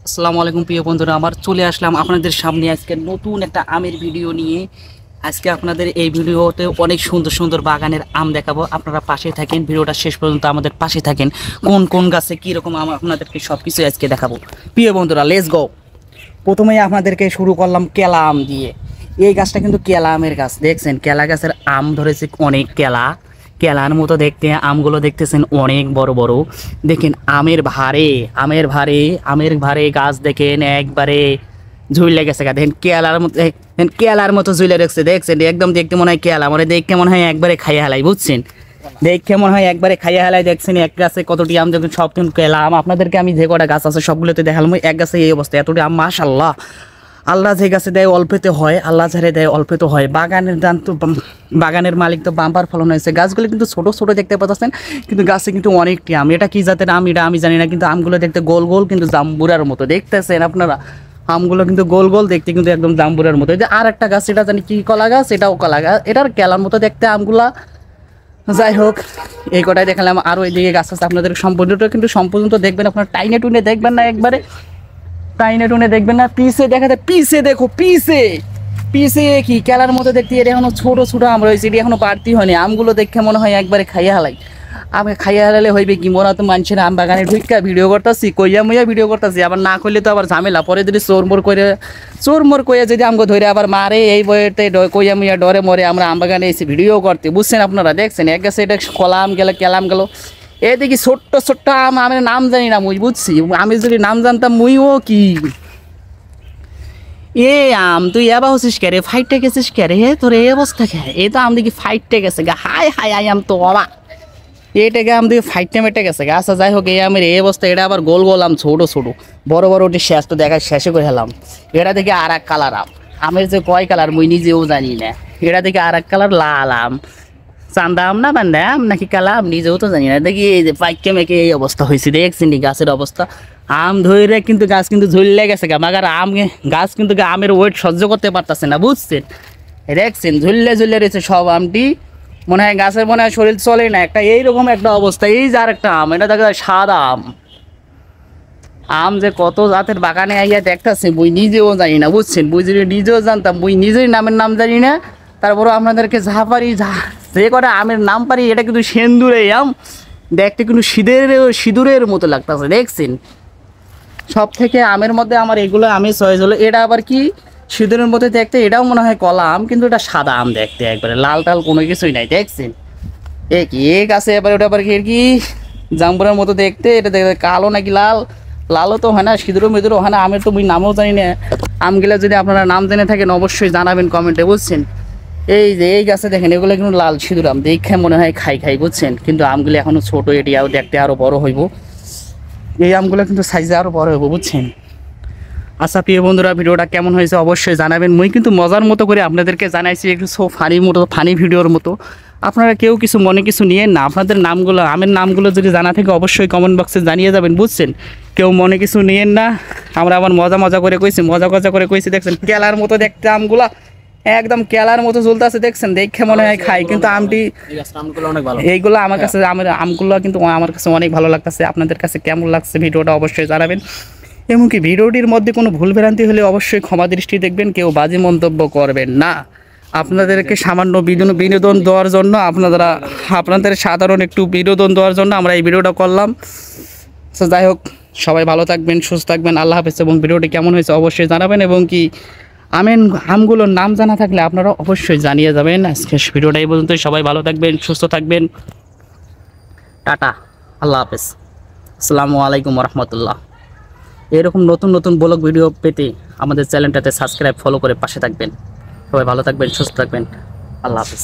আসসালামু আলাইকুম প্রিয় বন্ধুরা, আমার চলে আসলাম আপনাদের সামনে আজকে নতুন একটা আমের ভিডিও নিয়ে। আজকে আপনাদের এই ভিডিওতে অনেক সুন্দর সুন্দর বাগানের আম দেখাবো। আপনারা পাশে থাকেন, ভিডিওটা শেষ পর্যন্ত আমাদের পাশে থাকেন। কোন কোন গাছে কীরকম আম আপনাদেরকে সব কিছু আজকে দেখাবো। প্রিয় বন্ধুরা, লেটস গো। প্রথমেই আপনাদেরকে শুরু করলাম কেলা আম দিয়ে। এই গাছটা কিন্তু কেলা আমের গাছ, দেখছেন কেলা গাছের আম ধরেছে অনেক কেলা। কেলার মতো দেখতে, আমগুলো দেখতেছেন অনেক বড় বড়। দেখেন আমের ভারে গাছ দেখেন একবারে ঝুলে গেছে। দেখেন কেলার মতো ঝুলে রেখেছে, দেখছেন একদম দেখতে মনে হয় কেলা, মানে দেখতে মনে হয় একবারে খাইয়ে হালাই, বুঝছেন দেখে মনে হয় একবারে খাইয়ে হালাই। দেখছেন এক গাছে কতটি আম, দেখুন সব কেলা আম। আপনাদেরকে আমি যে কটা গাছ আছে সবগুলোতে দেখালাম, এক গাছে এই অবস্থা, এতটি আম মাশাআল্লাহ। আল্লাহ যে গাছে দেয় অল্পেতে হয়, আল্লাহ ঝাড়ে দেয় অল্পেতে হয়। বাগানের দান তো, বাগানের মালিক তো বাম্পার ফলন হয়েছে। গাছগুলো কিন্তু ছোট ছোট দেখতে পাচ্ছেন, কিন্তু গাছে কিন্তু অনেকটি আম। এটা কি জাতের আম এটা আমি জানি না, কিন্তু আমগুলো দেখতে গোল গোল, কিন্তু জাম্বুরার মতো দেখতেছেন আপনারা। আমগুলো কিন্তু গোল গোল দেখতে, কিন্তু একদম জাম্বুরার মতো। এই যে আর একটা গাছ, এটা জানি কি কলা গাছ, এটাও কলা গাছ, এটার কেলার মতো দেখতে আমগুলা। যাই হোক, এই কটাই দেখালাম। আরও এইদিকে গাছ আছে, আপনাদের সম্পূর্ণটা কিন্তু সম্পূর্ণ দেখবেন, আপনার টাইনে টুনে দেখবেন না, একবারে টাইনে টুনে দেখবেন না। পিছে দেখা যায়, পিছে দেখো, পিছে পিছে কি কেলার মতো দেখতে। এটা এখনো ছোট ছোট আম রয়েছে, এটি এখনো বাড়তি হয়নি। আমগুলো দেখে মনে হয় একবারে খাইয়া হালাই। আমাকে খাইয়া হালালে হইবে কি, মোরা তো মানুষের আম বাগানে ঢুকা ভিডিও করতেছি, কইয়া মুইয়া ভিডিও করতেছি, আবার না করলে তো আবার ঝামেলা। পরে যদি চোর মোর কইয়া যদি আমগো ধরে আবার মারে, এই বইয়েতে কইয়া মুইয়া ডরে মরে আমরা আম বাগানে এসে ভিডিও করতে, বুঝছেন আপনারা। দেখছেন এক গাছে এটা কলা আম গেল, কেলাম গেল। এ দেখি ছোট্ট ছোট্ট আম, আমি নাম জানি না মুই, বুঝছি। আমি যদি নাম জানতাম মুইও কি এ আম তুই এবার হচ্ছিস কে রে, ফাইটটা গেছিস কে রে, তোর এই অবস্থা কে? এ তো আম দেখি ফাইটটা গেছে গা, হাই হাই আই আম তো অবাক। এটাকে আম দেখি ফাইটটা মেটে গেছে গা। আচ্ছা যাই হোক, এই আমের এই অবস্থা। এটা আবার গোল গোল আম, ছোটো ছোটো, বড় বড় ওটি শেষ তো দেখা শেষে করে হেলাম। এটা দেখি আর এক কালার আম। আমের যে কয় কালার মুই নিজেও জানি না। এটা দেখি আর এক কালার লাল আম। চান্দা আম না বান্দা আম নাকি কালা আম নিজেও তো জানি না। দেখি এই যে পাইকে মেকে এই অবস্থা হয়েছে, দেখছেন গাছের অবস্থা। আম ধরে কিন্তু গাছ কিন্তু ঝুললে গেছে গা, মাগার আম গাছ কিন্তু আমের ওয়েট সহ্য করতে পারতেছে না, বুঝছেন। দেখছেন ঝুললে ঝুললে রয়েছে সব আমটি, মনে হয় গাছের মনে হয় শরীর চলে না, একটা এইরকম একটা অবস্থা। এই যে আর একটা আম, এটা দেখা যায় সাদা আম। আম যে কত জাতের বাগানে আইয়া দেখতেছে মুই নিজেও জানি না, বুঝছেন। মুই যদি নিজেও জানতাম, মুই নিজের নামের নাম জানি না, তারপরে আপনাদেরকে যা পারি যে কটা আমের নাম পারি। এটা কিন্তু সেন্দুরে আম, দেখতে কিন্তু সিঁদুরের মতো লাগতেছে, দেখছেন। সব থেকে আমের মধ্যে আমার এগুলো আমি চয়েস হলো। এটা আবার কি সিঁদুরের মধ্যে দেখতে, এটাও মনে হয় কলা আম, কিন্তু এটা সাদা আম দেখতে, একবারে লাল টাল কোনো কিছুই নাই, দেখছেন। এ কি এক আছে এবার, ওটা আবার কি জাম্বুরার মতো দেখতে। এটা দেখতে কালো নাকি লাল, লালও তো হয় না, সিঁদুরও মেদুরও হয় না। আমের তো মুই নামও জানি না। আমগুলা যদি আপনারা নাম জেনে থাকেন অবশ্যই জানাবেন কমেন্টে, বুঝছেন। এই যে এই গাছে দেখেন, এগুলো কিন্তু লাল সিঁদুর আম, দেখে মনে হয় খাই, বুঝছেন। কিন্তু আমগুলো এখনো ছোট, এটি আরও দেখতে আরও বড় হইব। এই আমগুলো কিন্তু সাইজে আরও বড় হইব, বুঝছেন। আচ্ছা প্রিয় বন্ধুরা, ভিডিওটা কেমন হয়েছে অবশ্যই জানাবেন। মুই কিন্তু মজার মতো করে আপনাদেরকে জানাইছি, একটু ফানি ভিডিওর মতো। আপনারা কেউ কিছু মনে কিছু নিয়েন না। আপনাদের নামগুলো, আমের নামগুলো যদি জানা থাকে অবশ্যই কমেন্ট বক্সে জানিয়ে যাবেন, বুঝছেন। কেউ মনে কিছু নিয়েন না। আমরা আবার মজা করে কইছি, দেখছেন কেলার মতো দেখতে আমগুলা, একদম কেলার মতো ঝুলতে দেখছেন। দেখে মনে হয় খাই, কিন্তু আমটি এইগুলো আমার কাছে আমগুলো কিন্তু আমার কাছে অনেক ভালো লাগতেছে। আপনাদের কাছে কেমন লাগছে ভিডিওটা অবশ্যই জানাবেন। এমনকি ভিডিওটির মধ্যে কোনো ভুলভ্রান্তি হলে অবশ্যই ক্ষমা দৃষ্টি দেখবেন, কেউ বাজে মন্তব্য করবেন না। আপনাদেরকে সামান্য বিনোদন দেওয়ার জন্য, আপনাদের সাধারণ একটু বিনোদন দেওয়ার জন্য আমরা এই ভিডিওটা করলাম। তো যাই হোক, সবাই ভালো থাকবেন, সুস্থ থাকবেন, আল্লাহ হাফেজ। এবং ভিডিওটি কেমন হয়েছে অবশ্যই জানাবেন, এবং কি আমগুলোর নাম জানা থাকলে আপনারা অবশ্যই জানিয়ে যাবেন। আজকে ভিডিওটা এই পর্যন্তই। সবাই ভালো থাকবেন, সুস্থ থাকবেন, টাটা, আল্লাহ হাফেজ, আসসালামু আলাইকুম রহমতুল্লাহ। এরকম নতুন নতুন ব্লগ ভিডিও পেতে আমাদের চ্যানেলটাতে সাবস্ক্রাইব, ফলো করে পাশে থাকবেন। সবাই ভালো থাকবেন, সুস্থ থাকবেন, আল্লাহ হাফেজ।